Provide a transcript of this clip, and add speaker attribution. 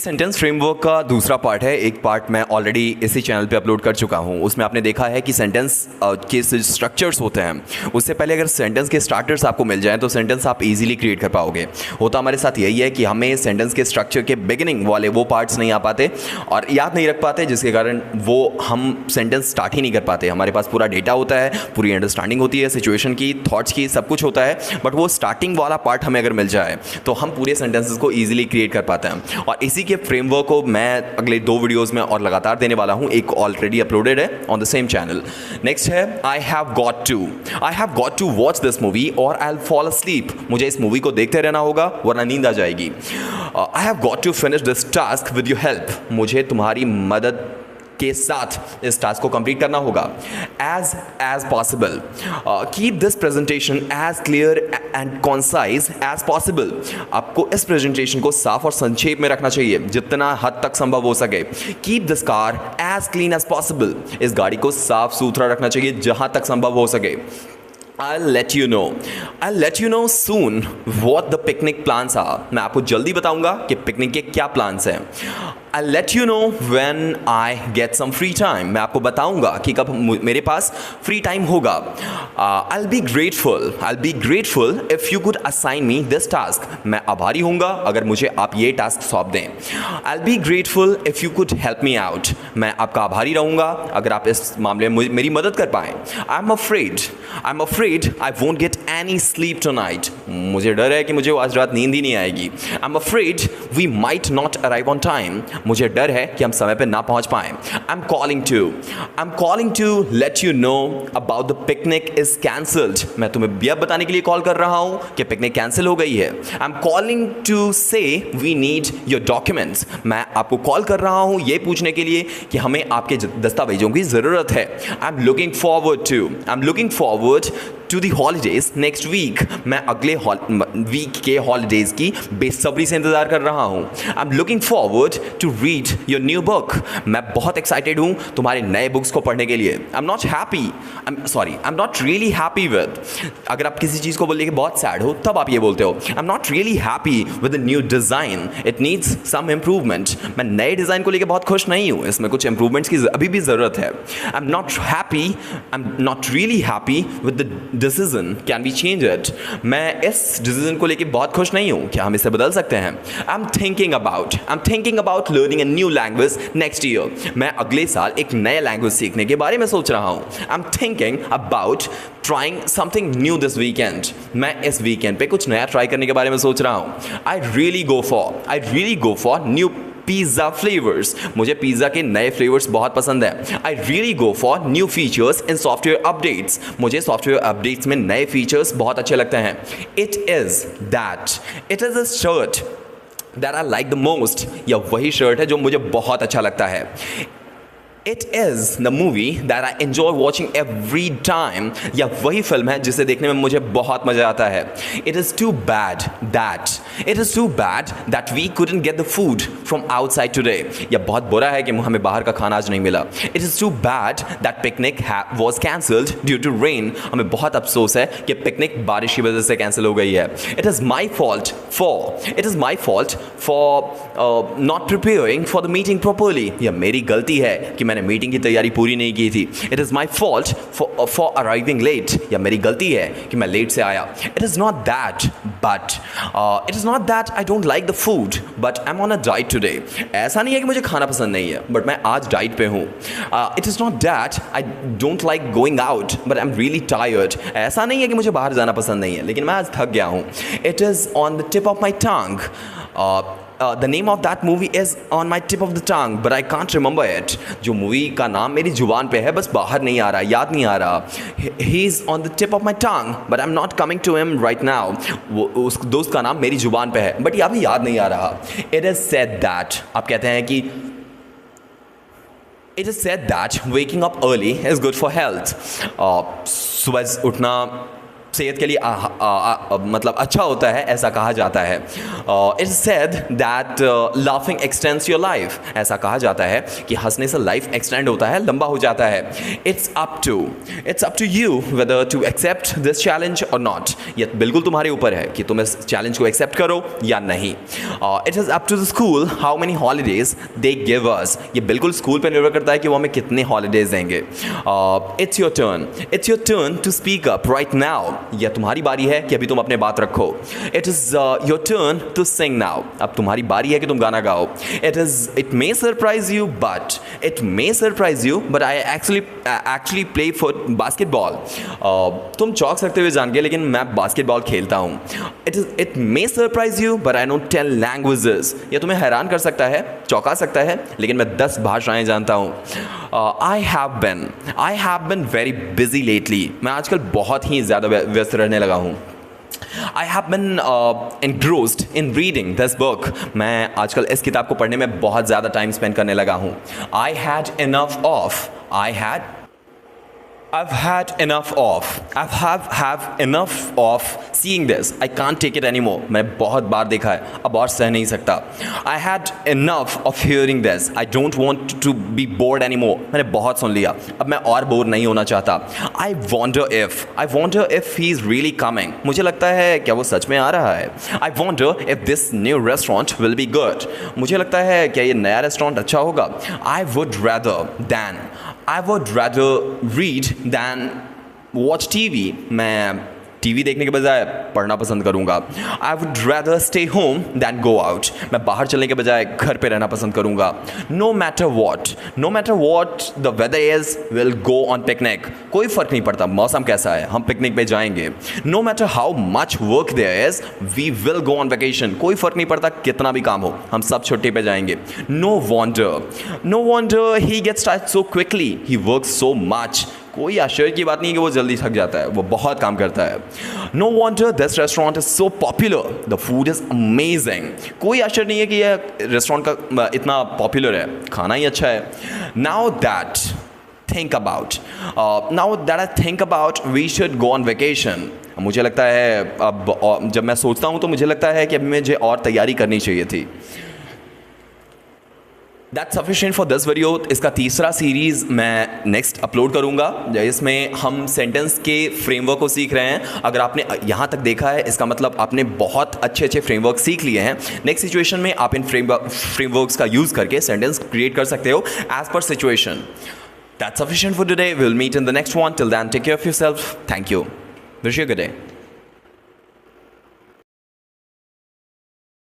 Speaker 1: Sentence framework का दूसरा part है। एक पार्ट मैं ऑलरेडी इसी चैनल पे अपलोड कर चुका हूँ। उसमें आपने देखा है कि सेंटेंस के स्ट्रक्चर्स होते हैं, उससे पहले अगर सेंटेंस के स्टार्टर्स आपको मिल जाएं तो सेंटेंस आप इजीली क्रिएट कर पाओगे। होता हमारे साथ यही है कि हमें सेंटेंस के स्ट्रक्चर के बिगिनिंग वाले वो पार्ट्स नहीं आ पाते और याद नहीं रख पाते, जिसके कारण वो हम सेंटेंस स्टार्ट ही नहीं कर पाते। हमारे पास पूरा डेटा होता है, पूरी अंडरस्टैंडिंग होती है सिचुएशन की, थॉट्स की, सब कुछ होता है, बट वो स्टार्टिंग वाला पार्ट हमें अगर मिल जाए तो हम पूरे सेंटेंसेस को ईजिली क्रिएट कर पाते हैं। और इसी के फ्रेमवर्क को मैं अगले 2 वीडियोस में और लगातार देने वाला हूं। एक ऑलरेडी अपलोडेड है on the same channel. Next है I have got to watch this movie और आई विल फॉल अस्लीप। मुझे इस मूवी को देखते रहना होगा वरना नींद आ जाएगी। I have got to finish this task with your help. मुझे तुम्हारी मदद के साथ इस टास्क को कंप्लीट करना होगा। As possible, keep this presentation as clear and concise as possible. आपको इस प्रेजेंटेशन को साफ और संक्षेप में रखना चाहिए जितना हद तक संभव हो सके। Keep this car as clean as possible. इस गाड़ी को साफ सुथरा रखना चाहिए जहां तक संभव हो सके। I'll let you know soon what the picnic plans are. मैं आपको जल्दी बताऊंगा कि पिकनिक के क्या प्लान्स हैं। I'll let you know when I get some free time. मैं आपको बताऊंगा कि कब मेरे पास फ्री टाइम होगा। I'll be grateful if you could assign me this task. मैं आभारी होऊंगा अगर मुझे आप ये टास्क सौंप दें। I'll be grateful if you could help me out. मैं आपका आभारी रहूंगा अगर आप इस मामले में मेरी मदद कर पाएं। I'm afraid I won't get any sleep tonight. मुझे डर है कि मुझे आज रात नींद ही नहीं आएगी। I'm afraid we might not arrive on time. मुझे डर है कि हम समय पे ना पहुंच पाएं। I'm calling to let you know about the picnic is cancelled. मैं तुम्हें यह बताने के लिए कॉल कर रहा हूं कि पिकनिक कैंसिल हो गई है। I'm calling to say we need your documents. मैं आपको कॉल कर रहा हूं ये पूछने के लिए कि हमें आपके दस्तावेजों की ज़रूरत है। I'm looking forward to the holidays next week. मैं अगले वीक के हॉलीडेज की बेसब्री से इंतजार कर रहा हूँ। I'm looking forward to read your new book. मैं बहुत एक्साइटेड हूँ तुम्हारे नए बुक्स को पढ़ने के लिए। I'm not really happy with. अगर आप किसी चीज़ को बोलने के बहुत सैड हो तब आप ये बोलते हो I'm not really happy with the new design. It needs some improvement. मैं नए डिज़ाइन को लेकर बहुत खुश नहीं हूँ, इसमें कुछ इम्प्रूवमेंट्स की अभी भी ज़रूरत है। I'm not really happy with the decision. Can we change it? मैं इस डिसीजन को लेके बहुत खुश नहीं हूँ, क्या हम इसे बदल सकते हैं? I'm thinking about learning a new language next year. मैं अगले साल एक नए लैंग्वेज सीखने के बारे में सोच रहा हूँ। I'm thinking about trying something new this weekend. मैं इस वीकेंड पे कुछ नया ट्राई करने के बारे में सोच रहा हूँ। I really go for new pizza flavours. मुझे पिज़्ज़ा के नए फ्लेवर्स बहुत पसंद है। I really go for new features in software updates. मुझे सॉफ्टवेयर अपडेट्स में नए फीचर्स बहुत अच्छे लगते हैं। It is a shirt that I like the most. या वही शर्ट है जो मुझे बहुत अच्छा लगता है। It is the movie that I enjoy watching every time. या वही फिल्म है जिसे देखने में मुझे बहुत मज़ा आता है। It is too bad that we couldn't get the food from outside today. या बहुत बुरा है कि हमें बाहर का खाना आज नहीं मिला। It is too bad that picnic was cancelled due to rain. हमें बहुत अफसोस है कि पिकनिक बारिश की वजह से कैंसिल हो गई है। It is my fault for not preparing for the meeting properly. या मेरी गलती है कि मैंने मीटिंग की तैयारी पूरी नहीं की थी। It is my fault for arriving late. या मेरी गलती है कि मैं लेट से आया। It is not that I don't like the food but I am on a diet today. ऐसा नहीं है कि मुझे खाना पसंद नहीं है बट मैं आज डाइट पे हूँ। It is not that I don't like going out but I am really tired. ऐसा नहीं है कि मुझे बाहर जाना पसंद नहीं है लेकिन मैं आज थक गया हूँ। It is on the tip of my tongue. The name of that movie is on my tip of the tongue, but I can't remember it. जो मूवी का नाम मेरी जुबान पे है बस बाहर नहीं आ रहा, याद नहीं आ रहा। He is on the tip of my tongue, but I'm not coming to him right now. वो उस दोस्त का नाम मेरी जुबान पे है बट अभी याद नहीं आ रहा। It is said that, आप कहते हैं कि It is said that waking up early is good for health. सुबह उठना सेहत के लिए मतलब अच्छा होता है, ऐसा कहा जाता है। It's said that laughing x tends your life, ऐसा कहा जाता है कि हंसने से लाइफ एक्सटेंड होता है, लंबा हो जाता है। It's up to you whether to accept this challenge और नॉट, ये बिल्कुल तुम्हारे ऊपर है कि तुम इस चैलेंज को एक्सेप्ट करो या नहीं। It is up to the school how many holidays they give us, ये बिल्कुल स्कूल पर निर्भर करता है कि वो हमें कितने हॉलीडेज देंगे। It's your turn to speak up right now, यह तुम्हारी बारी है कि अभी तुम अपने बात रखो। It is your turn to sing now, अब तुम्हारी बारी है कि तुम गाना गाओ। It may surprise you but I actually play for basketball, तुम चौंक सकते हुए जान गए लेकिन मैं बास्केटबॉल खेलता हूँ। It may surprise you but I know 10 languages, यह तुम्हें हैरान कर सकता है, चौंका सकता है, लेकिन मैं 10 भाषाएं जानता हूँ। I have been very busy lately, मैं आजकल बहुत ही ज़्यादा व्यस्त रहने लगा हूँ। I have been engrossed in reading this book, मैं आजकल इस किताब को पढ़ने में बहुत ज़्यादा टाइम स्पेंड करने लगा हूँ। I've had enough of seeing this. I can't take it anymore. मैं बहुत बार देखा है, अब और सह नहीं सकता। I had enough of hearing this. I don't want to be bored anymore. मैंने बहुत सुन लिया, अब मैं और बोर नहीं होना चाहता। I wonder if he is really coming. मुझे लगता है क्या वो सच में आ रहा है। I wonder if this new restaurant will be good. मुझे लगता है क्या ये नया रेस्टोरेंट अच्छा होगा। I would rather read than watch TV. मैं टीवी देखने के बजाय पढ़ना पसंद करूँगा। I would rather stay home than go out, मैं बाहर चलने के बजाय घर पे रहना पसंद करूँगा। No matter what the weather is will go on picnic, कोई फ़र्क नहीं पड़ता मौसम कैसा है, हम पिकनिक पे जाएंगे। No matter how much work there is we will go on vacation, कोई फ़र्क नहीं पड़ता कितना भी काम हो, हम सब छुट्टी पे जाएंगे। No wonder he gets tired so quickly, he works so much, कोई आश्चर्य की बात नहीं है कि वो जल्दी थक जाता है, वो बहुत काम करता है। No wonder this restaurant is so popular, the food is amazing, कोई आश्चर्य नहीं है कि यह रेस्टोरेंट का इतना पॉपुलर है, खाना ही अच्छा है। Now that I think about we should go on vacation, मुझे लगता है अब जब मैं सोचता हूँ तो मुझे लगता है कि अभी मुझे और तैयारी करनी चाहिए थी। That's sufficient for this video। इसका तीसरा सीरीज़ मैं नेक्स्ट अपलोड करूँगा, इसमें हम सेंटेंस के फ्रेमवर्क को सीख रहे हैं। अगर आपने यहाँ तक देखा है इसका मतलब आपने बहुत अच्छे फ्रेमवर्क सीख लिए हैं। नेक्स्ट सिचुएशन में आप इन फ्रेमवर्क्स का यूज़ करके सेंटेंस क्रिएट कर सकते हो as per situation. That's sufficient for today। We'll meet in the next one। Till then, take care of yourself। Thank you। Wish you a good day।